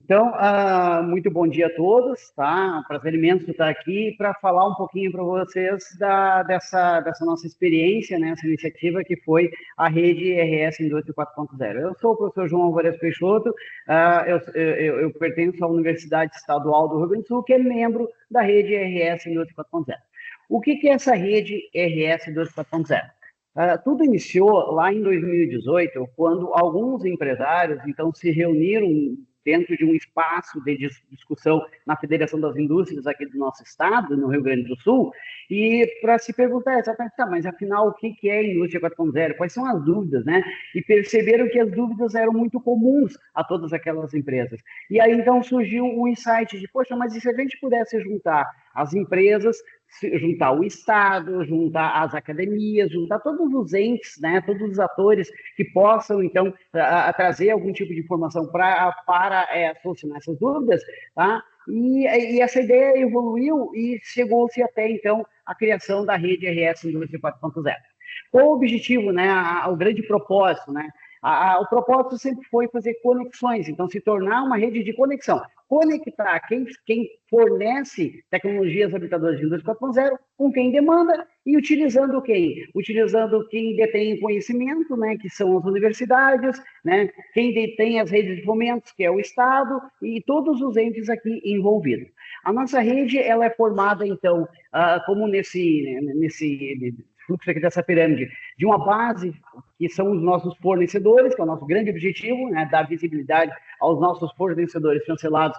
Então, muito bom dia a todos, tá? Prazer imenso estar aqui para falar um pouquinho para vocês dessa nossa experiência, né? Essa iniciativa que foi a Rede RS Indústria 4.0. Eu sou o professor João Alvarez Peixoto, eu pertenço à Universidade Estadual do Rio Grande do Sul, que é membro da Rede RS Indústria 4.0. O que é essa Rede RS Indústria 4.0? Tudo iniciou lá em 2018, quando alguns empresários, então, se reuniram dentro de um espaço de discussão na Federação das Indústrias aqui do nosso estado, no Rio Grande do Sul, e para se perguntar exatamente, tá, mas afinal, o que é a indústria 4.0? Quais são as dúvidas, né? E perceberam que as dúvidas eram muito comuns a todas aquelas empresas. E aí, então, surgiu o insight de, poxa, mas e se a gente pudesse juntar as empresas, juntar o Estado, juntar as academias, juntar todos os entes, né, todos os atores que possam, então, trazer algum tipo de informação para solucionar essas dúvidas, tá? E essa ideia evoluiu e chegou-se até, então, a criação da rede RS Indústria 4.0. Qual o objetivo, né, o grande propósito, né? O propósito sempre foi fazer conexões, então se tornar uma rede de conexão, conectar quem fornece tecnologias habitadoras de indústria 4.0 com quem demanda e utilizando quem? Utilizando quem detém conhecimento, né, que são as universidades, né, quem detém as redes de fomentos, que é o Estado, e todos os entes aqui envolvidos. A nossa rede ela é formada, então, como nesse fluxo aqui dessa pirâmide, de uma base que são os nossos fornecedores, que é o nosso grande objetivo, né, dar visibilidade aos nossos fornecedores chancelados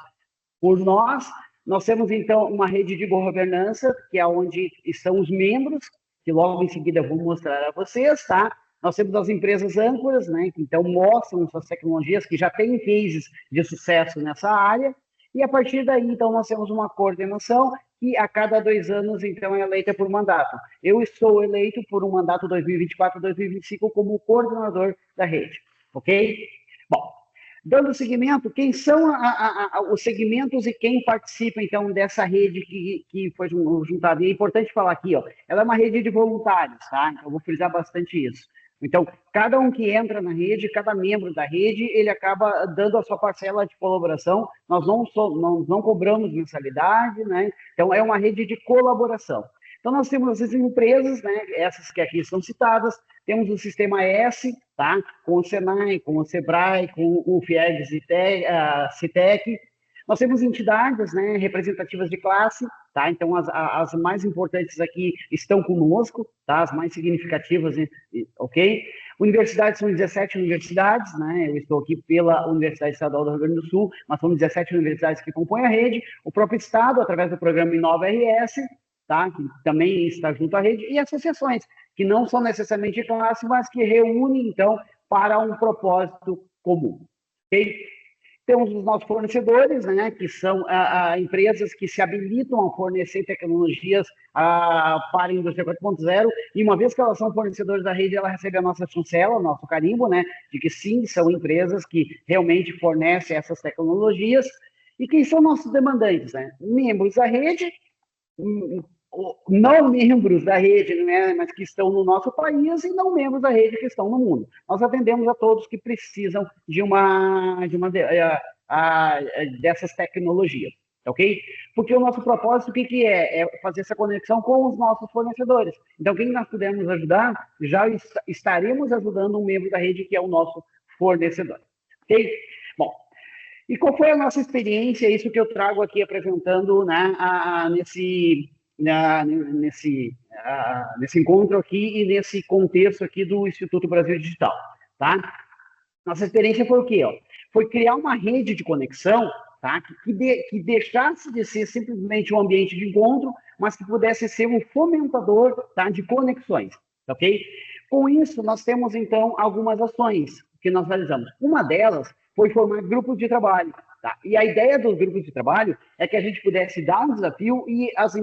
por nós. Nós temos, então, uma rede de governança, que é onde estão os membros, que logo em seguida eu vou mostrar a vocês, tá? Nós temos as empresas âncoras, né, que então mostram suas tecnologias, que já têm cases de sucesso nessa área, e a partir daí, então, nós temos uma coordenação que a cada 2 anos, então, é eleita por mandato. Eu estou eleito por um mandato 2024-2025 como coordenador da rede, ok? Bom, dando seguimento, quem são os segmentos e quem participa, então, dessa rede que foi juntada? E é importante falar aqui, ó, ela é uma rede de voluntários, tá? Então, eu vou frisar bastante isso. Então, cada um que entra na rede, cada membro da rede, ele acaba dando a sua parcela de colaboração. Nós não cobramos mensalidade, né? Então, é uma rede de colaboração. Então, nós temos as empresas, né? Essas que aqui estão citadas, temos o Sistema S, tá? Com o Senai, com o Sebrae, com o FIEGS e Citec. Nós temos entidades, né, representativas de classe, tá? Então, as mais importantes aqui estão conosco, tá? As mais significativas, ok? Universidades, são 17 universidades, né? Eu estou aqui pela Universidade Estadual do Rio Grande do Sul, mas são 17 universidades que compõem a rede, o próprio Estado, através do programa Inova RS, tá? Que também está junto à rede, e associações, que não são necessariamente de classe, mas que reúnem, então, para um propósito comum, ok? Temos os nossos fornecedores, né, que são empresas que se habilitam a fornecer tecnologias para a indústria 4.0, e uma vez que elas são fornecedores da rede, ela recebe a nossa chancela, o nosso carimbo, né, de que sim, são empresas que realmente fornecem essas tecnologias. E quem são nossos demandantes? Né? Membros da rede, não membros da rede, né, mas que estão no nosso país, e não membros da rede que estão no mundo. Nós atendemos a todos que precisam dessas tecnologias, ok? Porque o nosso propósito, o que é? É fazer essa conexão com os nossos fornecedores. Então, quem nós pudermos ajudar, já estaremos ajudando um membro da rede que é o nosso fornecedor, ok? Bom, e qual foi a nossa experiência? Isso que eu trago aqui apresentando, né, nesse encontro aqui e nesse contexto aqui do Instituto Brasil Digital, tá? Nossa experiência foi o quê? Ó? Foi criar uma rede de conexão, tá? Que deixasse de ser simplesmente um ambiente de encontro, mas que pudesse ser um fomentador, tá, de conexões, ok? Com isso, nós temos, então, algumas ações que nós realizamos. Uma delas foi formar grupos de trabalho. Tá? E a ideia dos grupos de trabalho é que a gente pudesse dar um desafio e as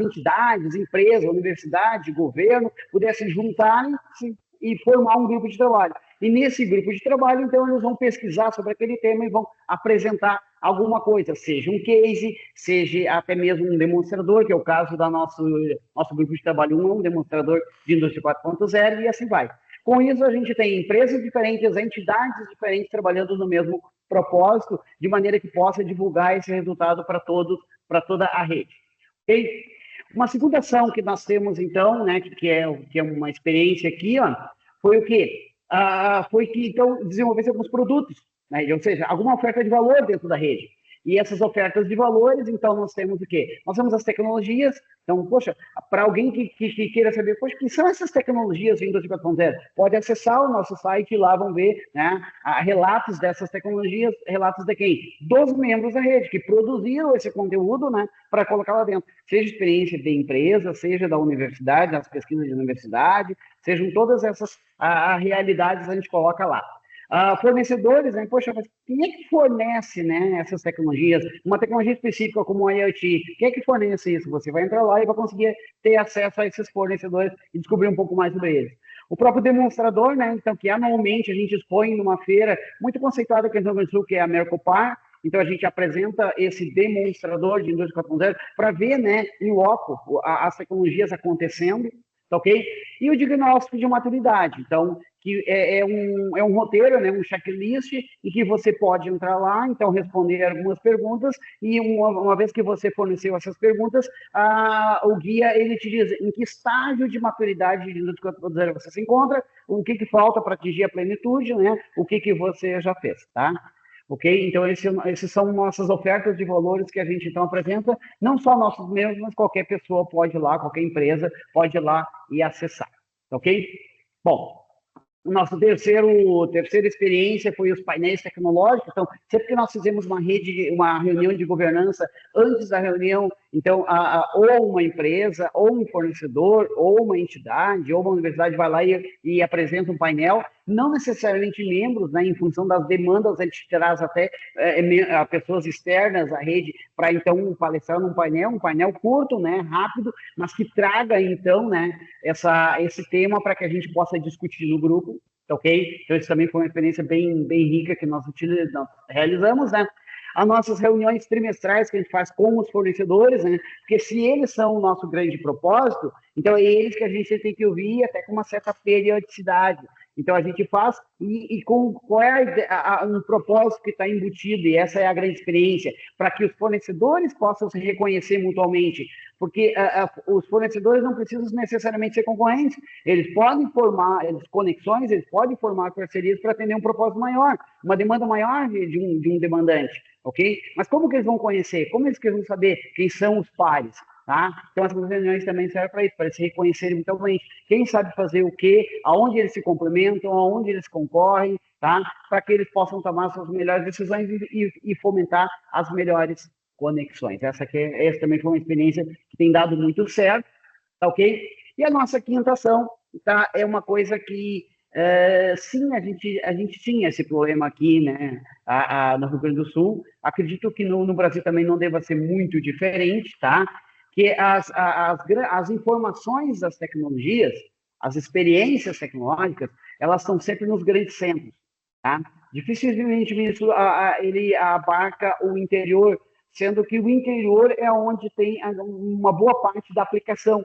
entidades, empresas, universidade, governo, pudessem juntarem-se e formar um grupo de trabalho. E nesse grupo de trabalho, então, eles vão pesquisar sobre aquele tema e vão apresentar alguma coisa, seja um case, seja até mesmo um demonstrador, que é o caso da nosso grupo de trabalho 1, um demonstrador de indústria 4.0, e assim vai. Com isso, a gente tem empresas diferentes, entidades diferentes trabalhando no mesmo propósito, de maneira que possa divulgar esse resultado para toda a rede. Okay? Uma segunda ação que nós temos, então, né, que é uma experiência aqui, ó, foi o quê? Foi que, então, desenvolver alguns produtos, né, ou seja, alguma oferta de valor dentro da rede. E essas ofertas de valores, então, nós temos o quê? Nós temos as tecnologias. Então, poxa, para alguém que queira saber, poxa, o que são essas tecnologias Windows 4.0? Pode acessar o nosso site e lá vão ver, né, relatos dessas tecnologias, relatos de quem? Dos membros da rede, que produziram esse conteúdo, né, para colocar lá dentro. Seja experiência de empresa, seja da universidade, das pesquisas de universidade, sejam todas essas realidades a gente coloca lá. Fornecedores, né? Poxa, mas quem é que fornece, né, essas tecnologias? Uma tecnologia específica como o IoT, quem é que fornece isso? Você vai entrar lá e vai conseguir ter acesso a esses fornecedores e descobrir um pouco mais sobre eles. O próprio demonstrador, né, então, que anualmente a gente expõe numa feira muito conceituada aqui no Rio Grande do Sul, que é a Mercopar. Então, a gente apresenta esse demonstrador de indústria 4.0 para ver, né, em loco as tecnologias acontecendo, tá ok? E o diagnóstico de maturidade. Então, que é um roteiro, né, um checklist, em que você pode entrar lá, então, responder algumas perguntas, e uma vez que você forneceu essas perguntas, o guia, ele te diz em que estágio de maturidade de indústria 4.0 você se encontra, o que falta para atingir a plenitude, né, o que você já fez, tá? Ok? Então, esses são nossas ofertas de valores que a gente, então, apresenta, não só nossos membros, mas qualquer pessoa pode ir lá, qualquer empresa pode ir lá e acessar, ok? Bom, nossa terceira experiência foi os painéis tecnológicos. Então, sempre que nós fizemos uma reunião de governança, antes da reunião, então, ou uma empresa, ou um fornecedor, ou uma entidade, ou uma universidade vai lá e apresenta um painel, não necessariamente membros, né, em função das demandas, a gente traz até pessoas externas à rede para, então, palestrar num um painel curto, né, rápido, mas que traga, então, né, esse tema para que a gente possa discutir no grupo, ok? Então, isso também foi uma experiência bem rica que nós realizamos, né? As nossas reuniões trimestrais que a gente faz com os fornecedores, né? Porque se eles são o nosso grande propósito, então é eles que a gente tem que ouvir até com uma certa periodicidade. Então, a gente faz, e com qual é um propósito que está embutido, e essa é a grande experiência, para que os fornecedores possam se reconhecer mutuamente, porque os fornecedores não precisam necessariamente ser concorrentes, eles podem formar conexões, eles podem formar parcerias para atender um propósito maior, uma demanda maior de um demandante, ok? Mas como que eles vão conhecer? Como eles vão saber quem são os pares? Tá? Então, essas reuniões também servem para isso, para eles se reconhecerem mutuamente. Quem sabe fazer o quê, aonde eles se complementam, aonde eles concorrem, tá? Para que eles possam tomar suas melhores decisões e fomentar as melhores conexões. Essa também foi uma experiência que tem dado muito certo, tá ok? E a nossa quinta ação, tá? É uma coisa que, sim, a gente tinha esse problema aqui, né, no Rio Grande do Sul. Acredito que no Brasil também não deva ser muito diferente, tá? Que as informações das tecnologias, as experiências tecnológicas, elas estão sempre nos grandes centros, tá? Dificilmente isso ele abarca o interior, sendo que o interior é onde tem uma boa parte da aplicação.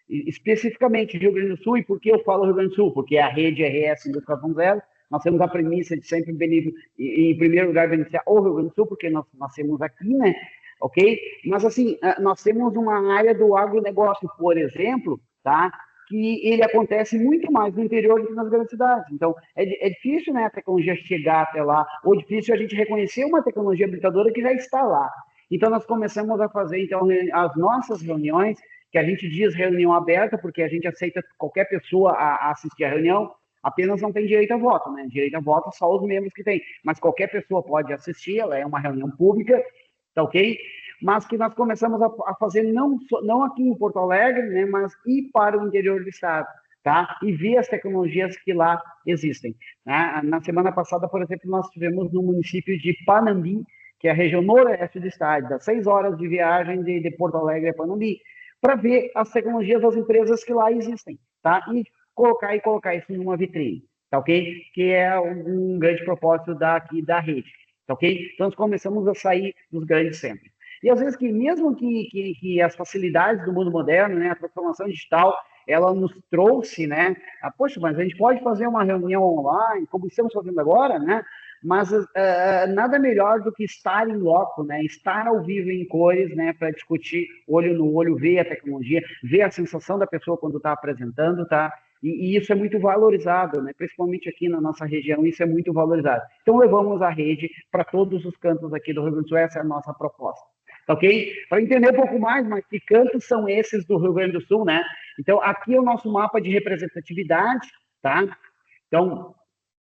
Especificamente Rio Grande do Sul, e por que eu falo Rio Grande do Sul? Porque a rede RS Indústria 4.0, nós temos a premissa de sempre, em primeiro lugar, beneficiar o Rio Grande do Sul, porque nós temos aqui, né? Ok? Mas, assim, nós temos uma área do agronegócio, por exemplo, tá? Que ele acontece muito mais no interior do que nas grandes cidades. Então, é difícil, né, a tecnologia chegar até lá, ou difícil a gente reconhecer uma tecnologia habilitadora que já está lá. Então, nós começamos a fazer, então, as nossas reuniões, que a gente diz reunião aberta, porque a gente aceita qualquer pessoa a assistir a reunião, apenas não tem direito a voto, né? Direito a voto só os membros que têm, mas qualquer pessoa pode assistir, ela é uma reunião pública, tá ok? Mas que nós começamos a fazer não aqui em Porto Alegre, né, mas ir para o interior do estado, tá? E ver as tecnologias que lá existem. Né? Na semana passada, por exemplo, nós tivemos no município de Panambi, que é a região noroeste do estado, das 6 horas de viagem de Porto Alegre a Panambi, para ver as tecnologias das empresas que lá existem, tá? E colocar isso numa vitrine, tá ok? Que é um grande propósito da rede. Tá ok? Então, nós começamos a sair dos grandes centros. E às vezes que mesmo que as facilidades do mundo moderno, né, a transformação digital, ela nos trouxe, né? Poxa, mas a gente pode fazer uma reunião online, como estamos fazendo agora, né? Mas nada melhor do que estar em loco, né? Estar ao vivo em cores, né? Para discutir olho no olho, ver a tecnologia, ver a sensação da pessoa quando está apresentando, tá? E isso é muito valorizado, né? Principalmente aqui na nossa região, isso é muito valorizado. Então, levamos a rede para todos os cantos aqui do Rio Grande do Sul, essa é a nossa proposta. Tá ok? Para entender um pouco mais, mas que cantos são esses do Rio Grande do Sul, né? Então, aqui é o nosso mapa de representatividade, tá? Então,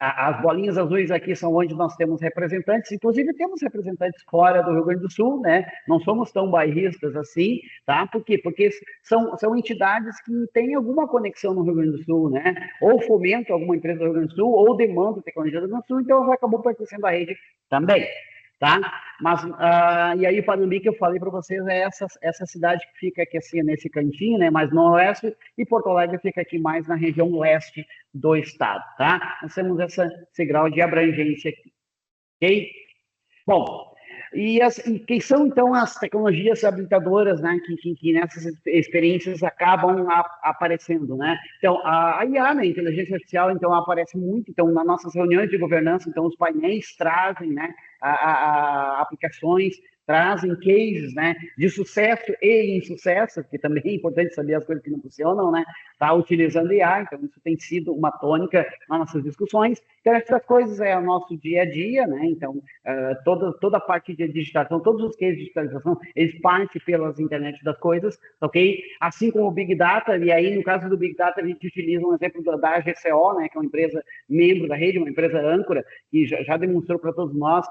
as bolinhas azuis aqui são onde nós temos representantes, inclusive temos representantes fora do Rio Grande do Sul, né? Não somos tão bairristas assim, tá? Por quê? Porque são entidades que têm alguma conexão no Rio Grande do Sul, né? Ou fomentam alguma empresa do Rio Grande do Sul, ou demandam tecnologia do Rio Grande do Sul, então ela acabou pertencendo à rede também. Tá? Mas, e aí, Panambi, que eu falei para vocês, é essa cidade que fica aqui assim, nesse cantinho, né, mais no oeste, e Porto Alegre fica aqui mais na região leste do estado, tá? Nós temos esse grau de abrangência aqui, ok? Bom, e quem são, então, as tecnologias habilitadoras, né, que nessas experiências acabam aparecendo, né? Então, a IA, né, a inteligência artificial, então, aparece muito, então, nas nossas reuniões de governança, então, os painéis trazem, né, aplicações, trazem cases, né, de sucesso e insucesso, que também é importante saber as coisas que não funcionam, né, tá utilizando IA, então isso tem sido uma tônica nas nossas discussões. Então, essas coisas é o nosso dia a dia, né, então, toda a parte de digitalização, todos os cases de digitalização, eles partem pelas internet das coisas, ok? Assim como o Big Data, e aí, no caso do Big Data, a gente utiliza um exemplo da AGCO, né, que é uma empresa membro da rede, uma empresa âncora, que já demonstrou para todos nós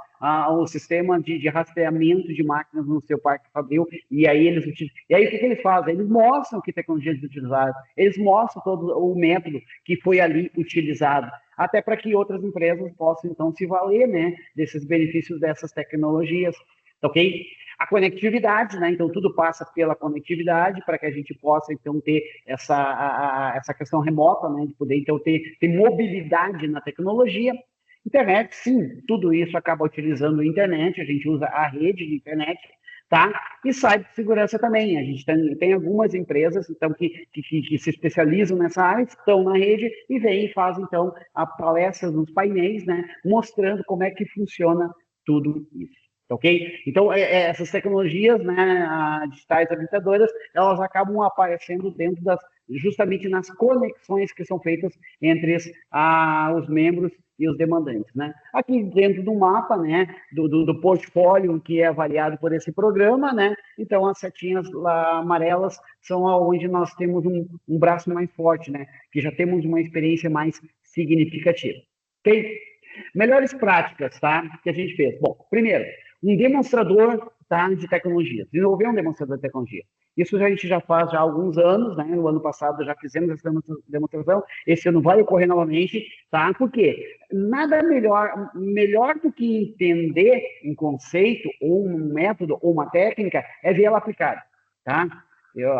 o sistema de rastreamento de máquinas no seu parque fabril, e aí o que eles fazem? Eles mostram que tecnologias eles utilizaram, eles mostram todo o método que foi ali utilizado, até para que outras empresas possam, então, se valer, né, desses benefícios dessas tecnologias, ok? A conectividade, né, então tudo passa pela conectividade para que a gente possa, então, ter essa questão remota, né, de poder, então, ter mobilidade na tecnologia. Internet, sim, tudo isso acaba utilizando a internet, a gente usa a rede de internet, tá? E cibersegurança também, a gente tem algumas empresas, então, que se especializam nessa área, estão na rede e vêm e fazem, então, palestras nos painéis, né, mostrando como é que funciona tudo isso. Ok? Então, essas tecnologias, né, digitais habilitadoras, elas acabam aparecendo justamente nas conexões que são feitas entre os membros e os demandantes, né? Aqui dentro do mapa, né, do portfólio que é avaliado por esse programa, né, então as setinhas lá amarelas são onde nós temos um braço mais forte, né, que já temos uma experiência mais significativa, ok? Melhores práticas, tá, que a gente fez. Bom, primeiro, um demonstrador, tá, de tecnologia, desenvolver um demonstrador de tecnologia. Isso a gente já faz há alguns anos, né? No ano passado já fizemos essa demonstração, esse ano vai ocorrer novamente, tá? Por quê? Nada melhor do que entender um conceito, ou um método, ou uma técnica, é ver ela aplicada, tá?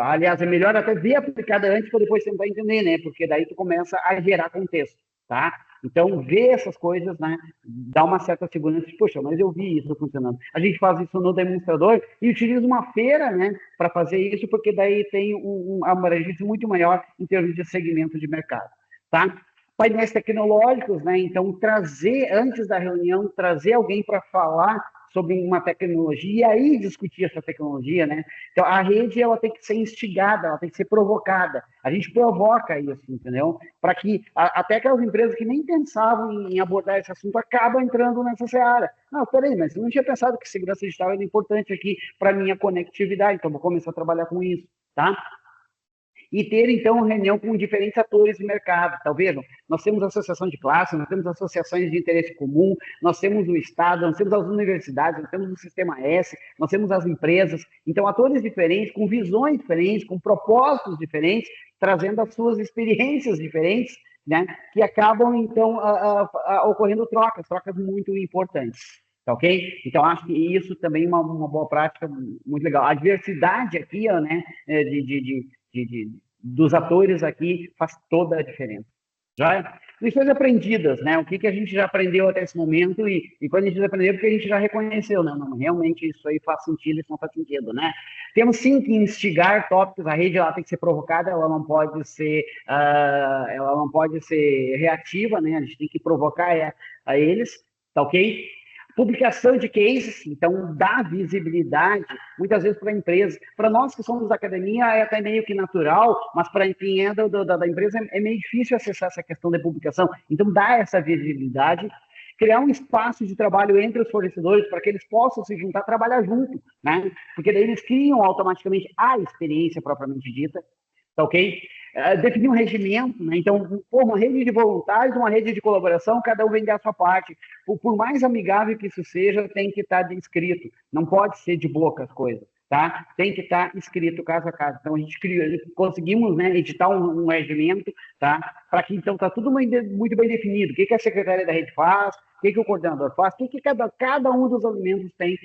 Aliás, é melhor até ver aplicada antes para depois tentar entender, né? Porque daí tu começa a gerar contexto, tá? Então, ver essas coisas, né, dá uma certa segurança, poxa, mas eu vi isso funcionando. A gente faz isso no demonstrador e utiliza uma feira, né, para fazer isso, porque daí tem uma abrangência muito maior em termos de segmento de mercado, tá? Painéis tecnológicos, né, então trazer, antes da reunião, trazer alguém para falar sobre uma tecnologia e aí discutir essa tecnologia, né? Então, a rede, ela tem que ser instigada, ela tem que ser provocada. A gente provoca isso, entendeu? Para que até aquelas empresas que nem pensavam em abordar esse assunto acabam entrando nessa seara. Não, peraí, mas eu não tinha pensado que segurança digital era importante aqui para minha conectividade, então vou começar a trabalhar com isso, tá? E ter, então, reunião com diferentes atores do mercado. Então, vejam, nós temos associação de classe, nós temos associações de interesse comum, nós temos o Estado, nós temos as universidades, nós temos o Sistema S, nós temos as empresas. Então, atores diferentes, com visões diferentes, com propósitos diferentes, trazendo as suas experiências diferentes, né, que acabam, então, ocorrendo trocas muito importantes. Tá ok? Então, acho que isso também é uma boa prática muito legal. A diversidade aqui, ó, né, dos atores aqui faz toda a diferença. Já lições aprendidas, né? O que a gente já aprendeu até esse momento e quando a gente aprendeu, porque a gente já reconheceu, né? Não, realmente isso aí faz sentido, isso não faz sentido, né? Temos sim que instigar tópicos, a rede ela tem que ser provocada, ela não pode ser reativa, né? A gente tem que provocar a eles, tá ok? Publicação de cases, então dá visibilidade, muitas vezes para a empresa. Para nós que somos da academia é até meio que natural, mas para quem é da empresa é meio difícil acessar essa questão da publicação. Então dá essa visibilidade, criar um espaço de trabalho entre os fornecedores para que eles possam se juntar, trabalhar junto, né? Porque daí eles criam automaticamente a experiência propriamente dita, tá ok? Definir um regimento, né? Então, uma rede de voluntários, uma rede de colaboração, cada um vende a sua parte. Por mais amigável que isso seja, tem que estar escrito. Não pode ser de boca as coisas, tá? Tem que estar escrito caso a caso. Então, a gente conseguimos, né, editar um regimento, tá? Para que, então, está tudo muito bem definido. O que a secretaria da rede faz, o que o coordenador faz, o que cada um dos elementos tem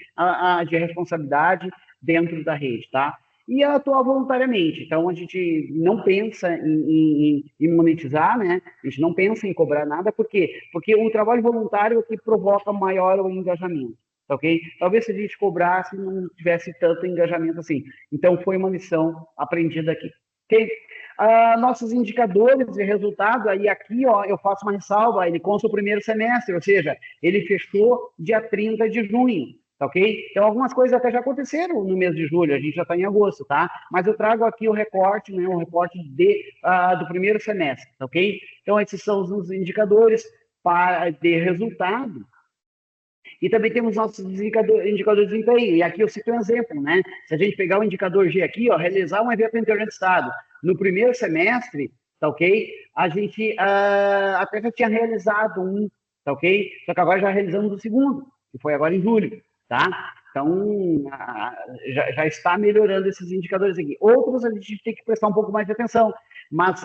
de responsabilidade dentro da rede, tá? E atuar voluntariamente. Então, a gente não pensa em monetizar, né? A gente não pensa em cobrar nada, por quê? Porque o trabalho voluntário é o que provoca maior o engajamento, ok? Talvez se a gente cobrasse, não tivesse tanto engajamento assim. Então, foi uma lição aprendida aqui. Ok? Nossos indicadores de resultado, aí aqui, ó, eu faço uma ressalva, ele consta o primeiro semestre, ou seja, ele fechou dia 30 de junho. Tá ok? Então, algumas coisas até já aconteceram no mês de julho, a gente já está em agosto, tá? Mas eu trago aqui o recorte, né? O recorte do primeiro semestre, tá ok? Então, esses são os indicadores de resultado. E também temos nossos indicadores de desempenho. E aqui eu cito um exemplo, né? Se a gente pegar o indicador G aqui, ó, realizar um evento no interior do estado. No primeiro semestre, tá ok? A gente até já tinha realizado um, tá ok? Só que agora já realizamos o segundo, que foi agora em julho, tá? Então, já está melhorando esses indicadores aqui. Outros a gente tem que prestar um pouco mais de atenção, mas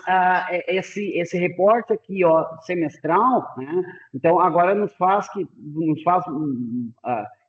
esse reporte aqui, ó, semestral, né? Então agora nos faz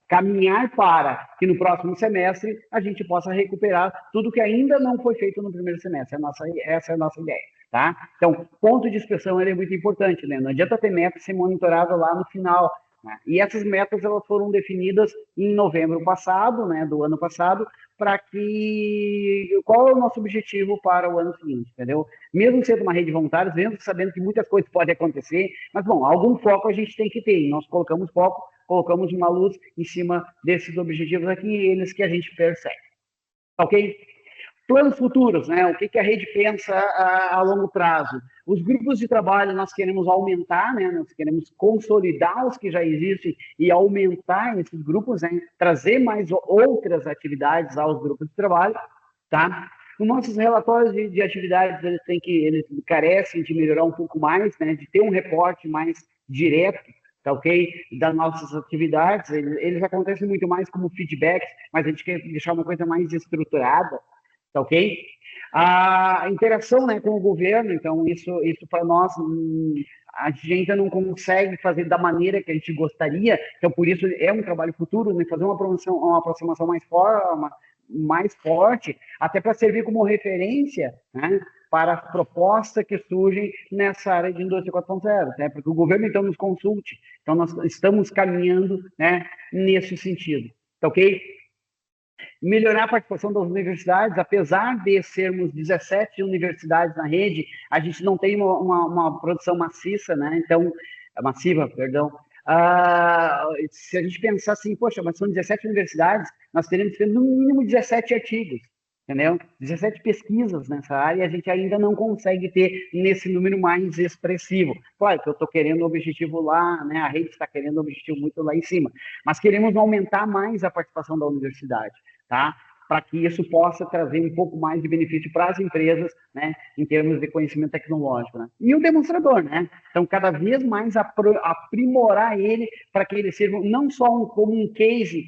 caminhar para que no próximo semestre a gente possa recuperar tudo que ainda não foi feito no primeiro semestre. Essa é a nossa ideia, tá? Então, ponto de inspeção é muito importante, né? Não adianta ter meta ser monitorada lá no final. Né? E essas metas elas foram definidas em novembro passado, né, do ano passado, para que qual é o nosso objetivo para o ano seguinte, entendeu? Mesmo sendo uma rede de voluntários, mesmo sabendo que muitas coisas podem acontecer, mas bom, algum foco a gente tem que ter. E nós colocamos foco, colocamos uma luz em cima desses objetivos aqui, eles que a gente persegue. Ok? Planos futuros, né? O que a rede pensa a longo prazo? Os grupos de trabalho nós queremos aumentar, né? Nós queremos consolidar os que já existem e aumentar esses grupos, né? Trazer mais outras atividades aos grupos de trabalho, tá? Os nossos relatórios de atividades, eles carecem de melhorar um pouco mais, né? De ter um reporte mais direto, tá ok? Das nossas atividades, eles acontecem muito mais como feedback, mas a gente quer deixar uma coisa mais estruturada, tá ok? A interação, né, com o governo, então isso para nós a gente ainda não consegue fazer da maneira que a gente gostaria, então por isso é um trabalho futuro, né, fazer uma aproximação mais forte, até para servir como referência, né, para as propostas que surgem nessa área de indústria 4.0, né, porque o governo então nos consulte, então nós estamos caminhando, né, nesse sentido, tá ok? Melhorar a participação das universidades, apesar de sermos 17 universidades na rede, a gente não tem uma produção maciça, né? Então, massiva, perdão. Se a gente pensar assim, poxa, mas são 17 universidades, nós teríamos que ter no mínimo 17 artigos, entendeu? 17 pesquisas nessa área, e a gente ainda não consegue ter nesse número mais expressivo. Claro que eu estou querendo o objetivo lá, né? A rede está querendo o objetivo muito lá em cima, mas queremos aumentar mais a participação da universidade, tá? Para que isso possa trazer um pouco mais de benefício para as empresas, né, em termos de conhecimento tecnológico, né? E o demonstrador, né? Então, cada vez mais aprimorar ele para que ele sirva não só como um case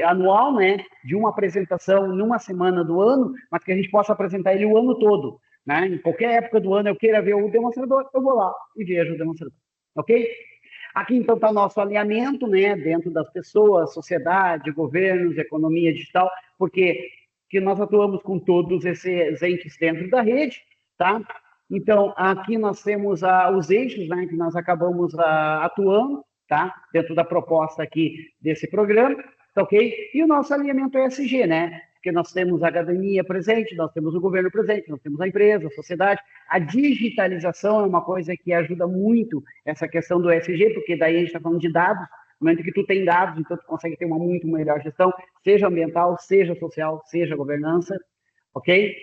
anual, né, de uma apresentação numa semana do ano, mas que a gente possa apresentar ele o ano todo, né? Em qualquer época do ano eu queira ver o demonstrador, eu vou lá e vejo o demonstrador, ok? Aqui, então, está o nosso alinhamento, né, dentro das pessoas, sociedade, governos, economia digital, porque nós atuamos com todos esses entes dentro da rede, tá? Então, aqui nós temos os eixos, né, que nós acabamos atuando, tá? Dentro da proposta aqui desse programa, tá ok? E o nosso alinhamento ESG, né? Porque nós temos a academia presente, nós temos o governo presente, nós temos a empresa, a sociedade. A digitalização é uma coisa que ajuda muito essa questão do ESG, porque daí a gente está falando de dados. No momento que tu tem dados, então tu consegue ter uma muito melhor gestão, seja ambiental, seja social, seja governança, ok?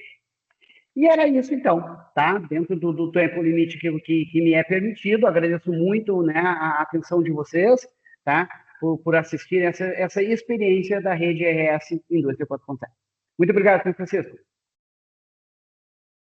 E era isso, então, tá? Dentro do tempo limite que me é permitido, agradeço muito, né, a atenção de vocês, tá? Por assistirem essa experiência da rede RS Indústria 4.0. Muito obrigado, Francisco.